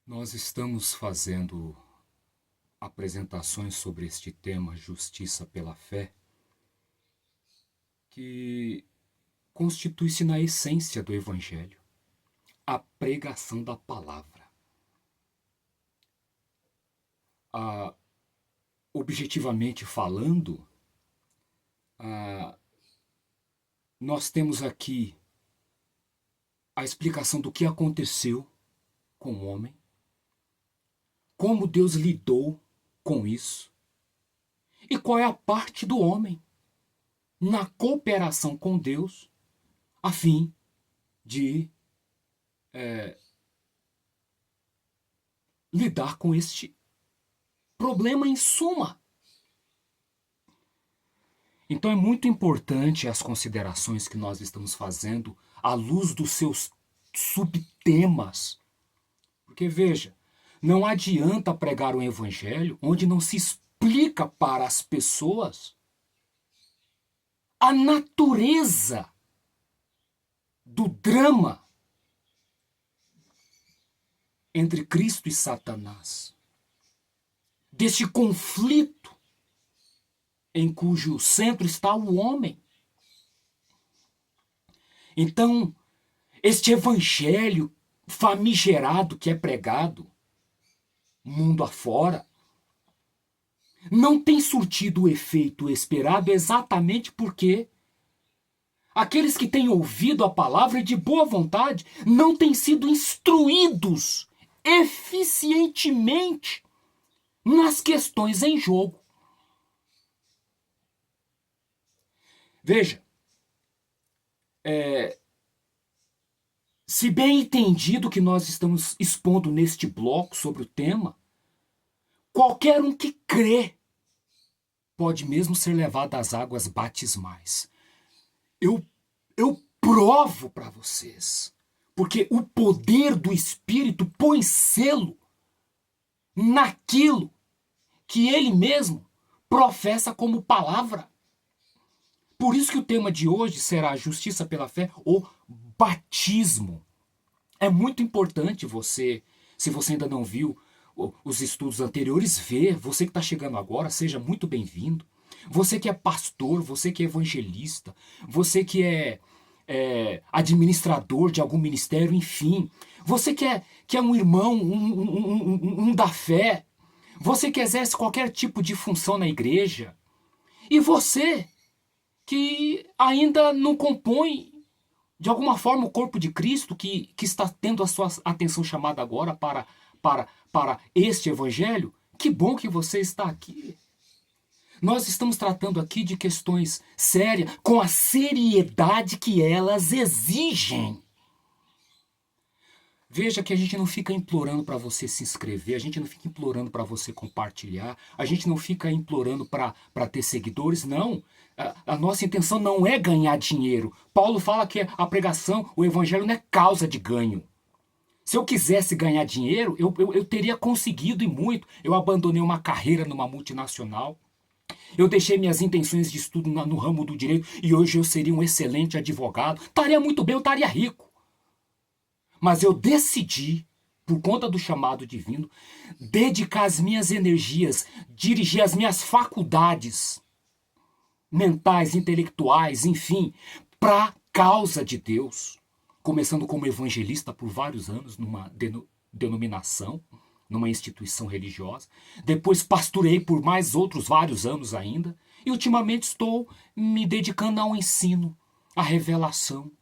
Nós estamos fazendo apresentações sobre este tema, justiça pela fé, que constitui-se na essência do Evangelho, a pregação da palavra. Objetivamente falando, nós temos aqui a explicação do que aconteceu com o homem, como Deus lidou com isso e qual é a parte do homem na cooperação com Deus a fim de lidar com este problema em suma. Então é muito importante as considerações que nós estamos fazendo à luz dos seus subtemas. Porque veja, não adianta pregar um evangelho onde não se explica para as pessoas a natureza do drama entre Cristo e Satanás. Deste conflito em cujo centro está o homem. Então, este evangelho famigerado que é pregado mundo afora não tem surtido o efeito esperado exatamente porque aqueles que têm ouvido a palavra de boa vontade não têm sido instruídos eficientemente nas questões em jogo. Veja, se bem entendido que nós estamos expondo neste bloco sobre o tema, qualquer um que crê pode mesmo ser levado às águas batismais. Eu provo para vocês, porque o poder do Espírito põe selo naquilo que ele mesmo professa como palavra. Por isso que o tema de hoje será a justiça pela fé ou batismo. É muito importante você, se você ainda não viu os estudos anteriores, ver. Você que está chegando agora, seja muito bem-vindo. Você que é pastor, você que é evangelista, você que é administrador de algum ministério, enfim. Você que é um irmão, um da fé. Você que exerce qualquer tipo de função na igreja. E você que ainda não compõe, de alguma forma, o corpo de Cristo, que está tendo a sua atenção chamada agora para este evangelho, que bom que você está aqui. Nós estamos tratando aqui de questões sérias, com a seriedade que elas exigem. Veja que a gente não fica implorando para você se inscrever, a gente não fica implorando para você compartilhar, a gente não fica implorando para ter seguidores, não. A nossa intenção não é ganhar dinheiro. Paulo fala que a pregação, o evangelho não é causa de ganho. Se eu quisesse ganhar dinheiro, eu teria conseguido e muito. Eu abandonei uma carreira numa multinacional. Eu deixei minhas intenções de estudo no ramo do direito e hoje eu seria um excelente advogado. Estaria muito bem, eu estaria rico. Mas eu decidi, por conta do chamado divino, dedicar as minhas energias, dirigir as minhas faculdades mentais, intelectuais, enfim, para a causa de Deus. Começando como evangelista por vários anos numa denominação, numa instituição religiosa. Depois pastorei por mais outros vários anos ainda. E ultimamente estou me dedicando ao ensino, à revelação.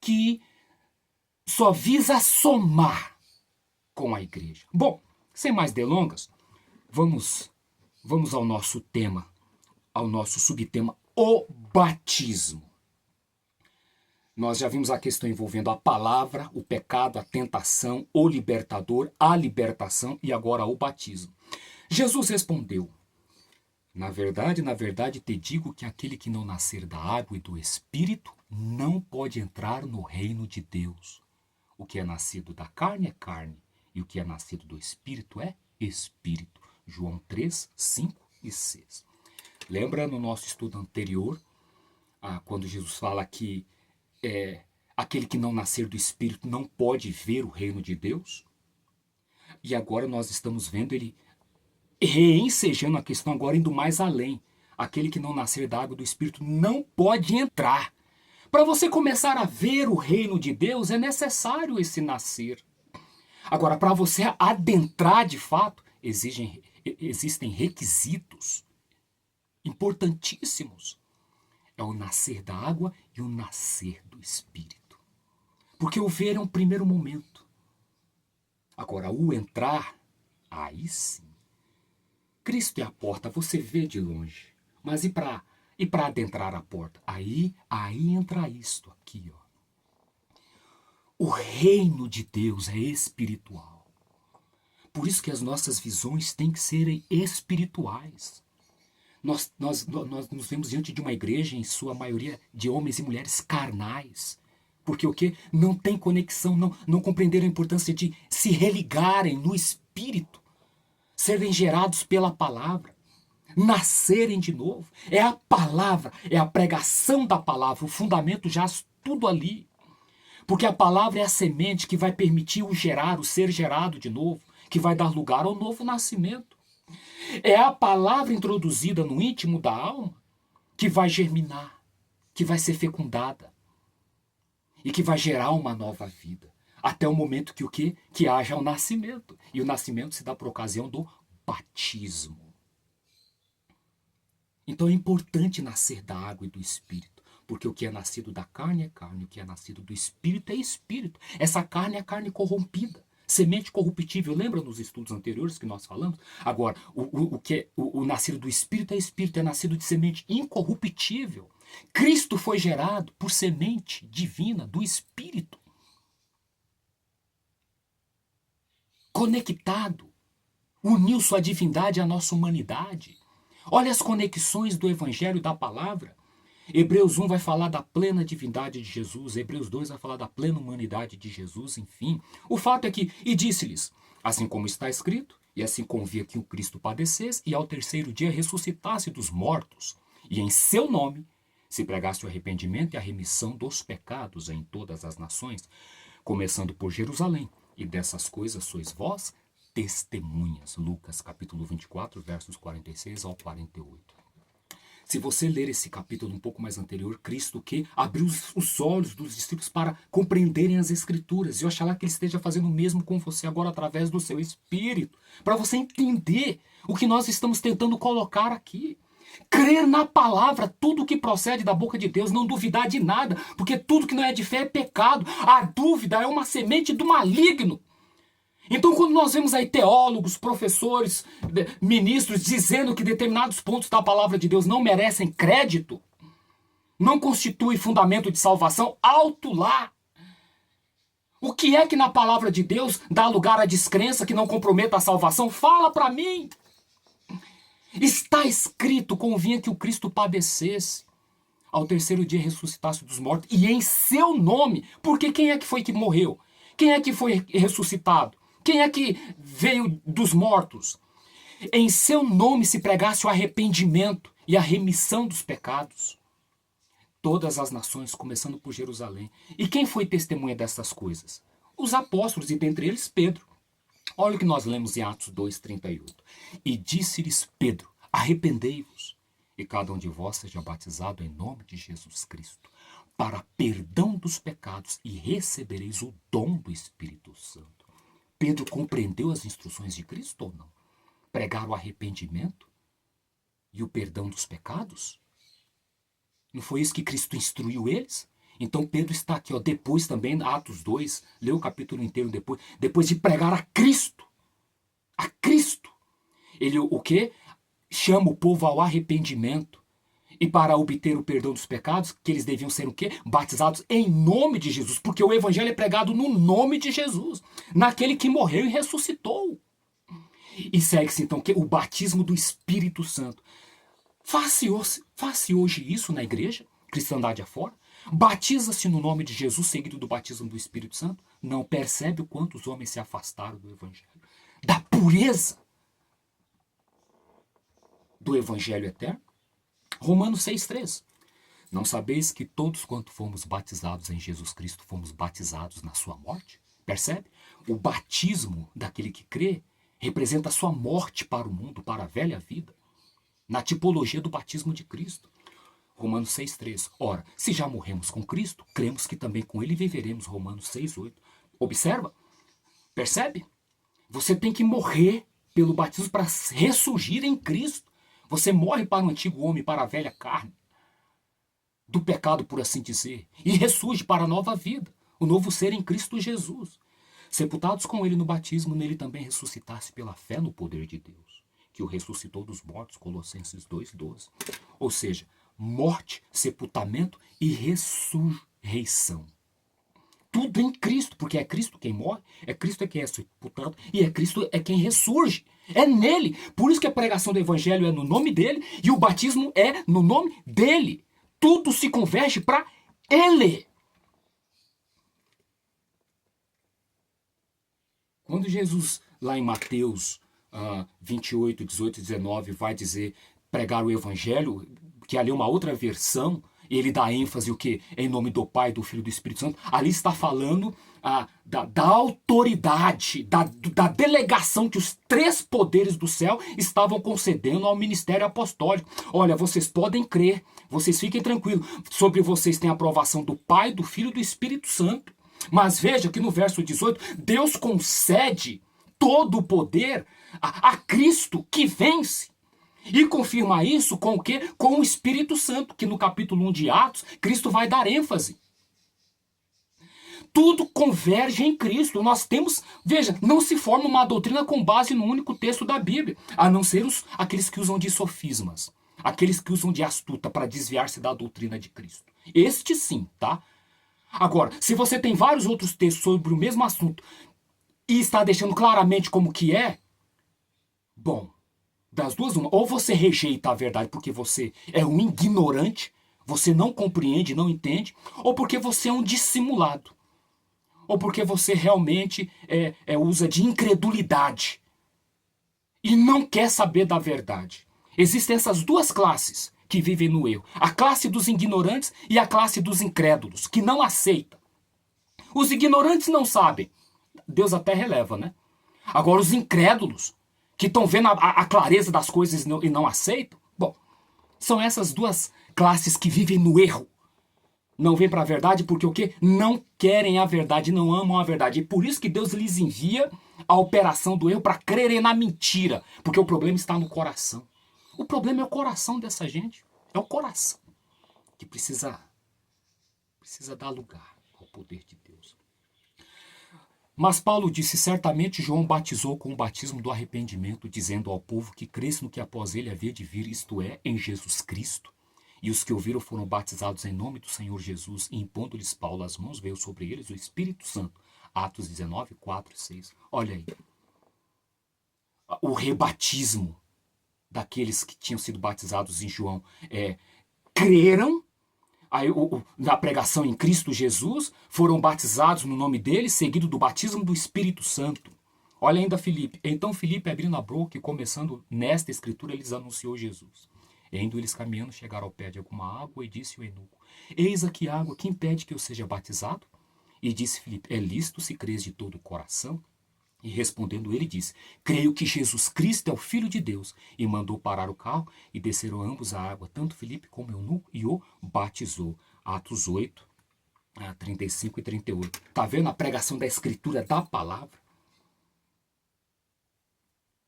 Que só visa somar com a igreja. Bom, sem mais delongas, vamos ao nosso tema, ao nosso subtema, o batismo. Nós já vimos a questão envolvendo a palavra, o pecado, a tentação, o libertador, a libertação e agora o batismo. Jesus respondeu: na verdade, te digo que aquele que não nascer da água e do Espírito não pode entrar no reino de Deus. O que é nascido da carne é carne, e o que é nascido do Espírito é Espírito. João 3, 5 e 6. Lembra no nosso estudo anterior, quando Jesus fala que Aquele que não nascer do Espírito não pode ver o reino de Deus. E agora nós estamos vendo ele reencejando a questão, agora indo mais além. Aquele que não nascer da água do Espírito não pode entrar. Para você começar a ver o reino de Deus, é necessário esse nascer. Agora, para você adentrar de fato, existem requisitos importantíssimos. É o nascer da água e o nascer do Espírito. Porque o ver é um primeiro momento. Agora, o entrar, aí sim. Cristo é a porta, você vê de longe. Mas e para adentrar a porta? Aí entra isto aqui, ó. O reino de Deus é espiritual. Por isso que as nossas visões têm que serem espirituais. Nós nos vemos diante de uma igreja, em sua maioria, de homens e mulheres carnais. Porque o quê? Não tem conexão, não compreenderam a importância de se religarem no espírito, serem gerados pela palavra, nascerem de novo. É a palavra, é a pregação da palavra, o fundamento já tudo ali. Porque a palavra é a semente que vai permitir o ser gerado de novo, que vai dar lugar ao novo nascimento. É a palavra introduzida no íntimo da alma que vai germinar, que vai ser fecundada e que vai gerar uma nova vida. Até o momento que o quê? Que haja o nascimento. E o nascimento se dá por ocasião do batismo. Então é importante nascer da água e do Espírito. Porque o que é nascido da carne é carne, o que é nascido do Espírito é Espírito. Essa carne é a carne corrompida. Semente corruptível, lembra nos estudos anteriores que nós falamos? Agora, o nascido do Espírito é Espírito, é nascido de semente incorruptível. Cristo foi gerado por semente divina do Espírito. Conectado. Uniu sua divindade à nossa humanidade. Olha as conexões do Evangelho da Palavra. Hebreus 1 vai falar da plena divindade de Jesus, Hebreus 2 vai falar da plena humanidade de Jesus, enfim. O fato é que, e disse-lhes, assim como está escrito, e assim convia que o Cristo padecesse, e ao terceiro dia ressuscitasse dos mortos, e em seu nome se pregasse o arrependimento e a remissão dos pecados em todas as nações, começando por Jerusalém, e dessas coisas sois vós testemunhas. Lucas capítulo 24, versos 46 ao 48. Se você ler esse capítulo um pouco mais anterior, Cristo que abriu os olhos dos discípulos para compreenderem as Escrituras. E oxalá que Ele esteja fazendo o mesmo com você agora através do seu Espírito. Para você entender o que nós estamos tentando colocar aqui. Crer na palavra, tudo que procede da boca de Deus, não duvidar de nada. Porque tudo que não é de fé é pecado. A dúvida é uma semente do maligno. Então, quando nós vemos aí teólogos, professores, ministros dizendo que determinados pontos da palavra de Deus não merecem crédito, não constituem fundamento de salvação, alto lá. O que é que na palavra de Deus dá lugar à descrença que não comprometa a salvação? Fala para mim. Está escrito, convinha que o Cristo padecesse, ao terceiro dia ressuscitasse dos mortos, e em seu nome, porque quem é que foi que morreu? Quem é que foi ressuscitado? Quem é que veio dos mortos? Em seu nome se pregasse o arrependimento e a remissão dos pecados. Todas as nações, começando por Jerusalém. E quem foi testemunha dessas coisas? Os apóstolos, e dentre eles Pedro. Olha o que nós lemos em Atos 2:38. E disse-lhes Pedro, arrependei-vos, e cada um de vós seja batizado em nome de Jesus Cristo, para perdão dos pecados, e recebereis o dom do Espírito Santo. Pedro compreendeu as instruções de Cristo ou não? Pregar o arrependimento e o perdão dos pecados? Não foi isso que Cristo instruiu eles? Então Pedro está aqui, ó, depois também, Atos 2, lê o capítulo inteiro depois de pregar a Cristo. A Cristo. Ele o quê? Chama o povo ao arrependimento. E para obter o perdão dos pecados, que eles deviam ser o quê? Batizados em nome de Jesus. Porque o evangelho é pregado no nome de Jesus. Naquele que morreu e ressuscitou. E segue-se então o batismo do Espírito Santo. Faz-se hoje isso na igreja? Cristandade afora? Batiza-se no nome de Jesus, seguido do batismo do Espírito Santo? Não percebe o quanto os homens se afastaram do evangelho. Da pureza do evangelho eterno? Romanos 6,3. Não sabeis que todos quanto fomos batizados em Jesus Cristo, fomos batizados na sua morte? Percebe? O batismo daquele que crê representa a sua morte para o mundo, para a velha vida. Na tipologia do batismo de Cristo. Romanos 6,3. Ora, se já morremos com Cristo, cremos que também com ele viveremos. Romanos 6,8. Observa? Percebe? Você tem que morrer pelo batismo para ressurgir em Cristo. Você morre para o antigo homem, para a velha carne, do pecado, por assim dizer, e ressurge para a nova vida, o novo ser em Cristo Jesus. Sepultados com ele no batismo, nele também ressuscitasse pela fé no poder de Deus, que o ressuscitou dos mortos, Colossenses 2,12. Ou seja, morte, sepultamento e ressurreição. Tudo em Cristo, porque é Cristo quem morre, é Cristo quem é sepultado e é Cristo quem ressurge. É nele. Por isso que a pregação do evangelho é no nome dele e o batismo é no nome dele. Tudo se converge para ele. Quando Jesus, lá em Mateus 28, 18 e 19, vai dizer, pregar o evangelho, que ali é uma outra versão, e ele dá ênfase o quê? Em nome do Pai, do Filho e do Espírito Santo. Ali está falando da autoridade, da delegação que os três poderes do céu estavam concedendo ao ministério apostólico. Olha, vocês podem crer, vocês fiquem tranquilos. Sobre vocês tem a aprovação do Pai, do Filho e do Espírito Santo. Mas veja que no verso 18, Deus concede todo o poder a Cristo que vence. E confirma isso com o quê? Com o Espírito Santo, que no capítulo 1 de Atos, Cristo vai dar ênfase. Tudo converge em Cristo. Nós temos, veja, não se forma uma doutrina com base no único texto da Bíblia, a não ser aqueles que usam de sofismas, aqueles que usam de astuta para desviar-se da doutrina de Cristo. Este sim, tá? Agora, se você tem vários outros textos sobre o mesmo assunto e está deixando claramente como que é, bom, das duas uma, ou você rejeita a verdade porque você é um ignorante, você não compreende, não entende, ou porque você é um dissimulado, ou porque você realmente usa de incredulidade e não quer saber da verdade. Existem essas duas classes que vivem no erro. A classe dos ignorantes e a classe dos incrédulos, que não aceita. Os ignorantes não sabem. Deus até releva, né? Agora, os incrédulos, que estão vendo a clareza das coisas e não aceitam, bom, são essas duas classes que vivem no erro. Não vêm para a verdade porque o quê? Não querem a verdade, não amam a verdade. E por isso que Deus lhes envia a operação do erro para crerem na mentira. Porque o problema está no coração. O problema é o coração dessa gente. É o coração que precisa dar lugar ao poder de Deus. Mas Paulo disse, certamente João batizou com o batismo do arrependimento, dizendo ao povo que cresce no que após ele havia de vir, isto é, em Jesus Cristo. E os que ouviram foram batizados em nome do Senhor Jesus, e impondo-lhes Paulo as mãos, veio sobre eles o Espírito Santo. Atos 19, 4 e 6. Olha aí. O rebatismo daqueles que tinham sido batizados em João creram, aí, na pregação em Cristo Jesus, foram batizados no nome dele, seguido do batismo do Espírito Santo. Olha ainda Filipe. Então Filipe, abrindo a boca e começando nesta escritura, eles anunciou Jesus. E indo eles caminhando, chegaram ao pé de alguma água e disse o eunuco, eis aqui água, que impede que eu seja batizado? E disse Filipe, é lícito se crês de todo o coração? E respondendo ele disse, creio que Jesus Cristo é o Filho de Deus. E mandou parar o carro e desceram ambos a água, tanto Filipe como o eunuco, e o batizou. Atos 8, 35 e 38. Está vendo a pregação da escritura da palavra?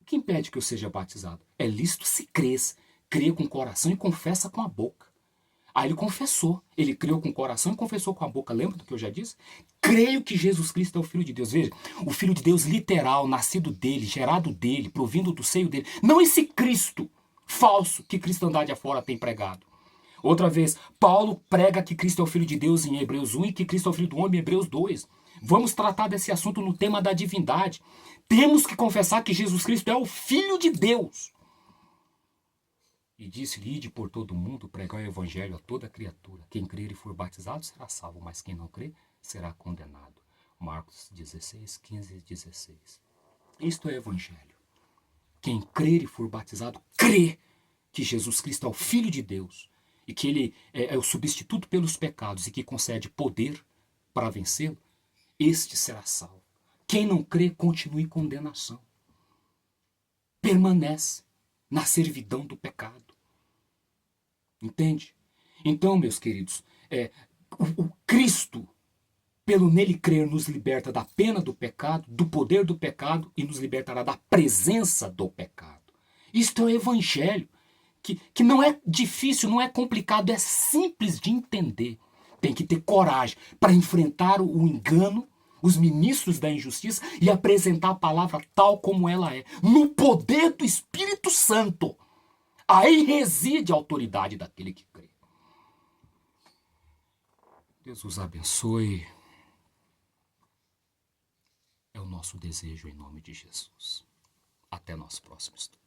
O que impede que eu seja batizado? É lícito se crês. Crê com o coração e confessa com a boca. Aí ele confessou. Ele creu com o coração e confessou com a boca. Lembra do que eu já disse? Creio que Jesus Cristo é o Filho de Deus. Veja, o Filho de Deus literal, nascido dele, gerado dele, provindo do seio dele. Não esse Cristo falso que cristandade afora tem pregado. Outra vez, Paulo prega que Cristo é o Filho de Deus em Hebreus 1 e que Cristo é o Filho do homem em Hebreus 2. Vamos tratar desse assunto no tema da divindade. Temos que confessar que Jesus Cristo é o Filho de Deus. E disse-lhe, ide por todo o mundo, pregar o evangelho a toda criatura. Quem crer e for batizado será salvo, mas quem não crer será condenado. Marcos 16, 15 e 16. Isto é evangelho. Quem crer e for batizado, crê que Jesus Cristo é o Filho de Deus e que ele é o substituto pelos pecados e que concede poder para vencê-lo, este será salvo. Quem não crê, continue em condenação. Permanece na servidão do pecado. Entende? Então, meus queridos, o Cristo, pelo nele crer, nos liberta da pena do pecado, do poder do pecado e nos libertará da presença do pecado. Isto é o evangelho, que não é difícil, não é complicado, é simples de entender. Tem que ter coragem para enfrentar o engano, os ministros da injustiça e apresentar a palavra tal como ela é, no poder do Espírito Santo. Aí reside a autoridade daquele que crê. Deus os abençoe. É o nosso desejo em nome de Jesus. Até nosso próximo estudo.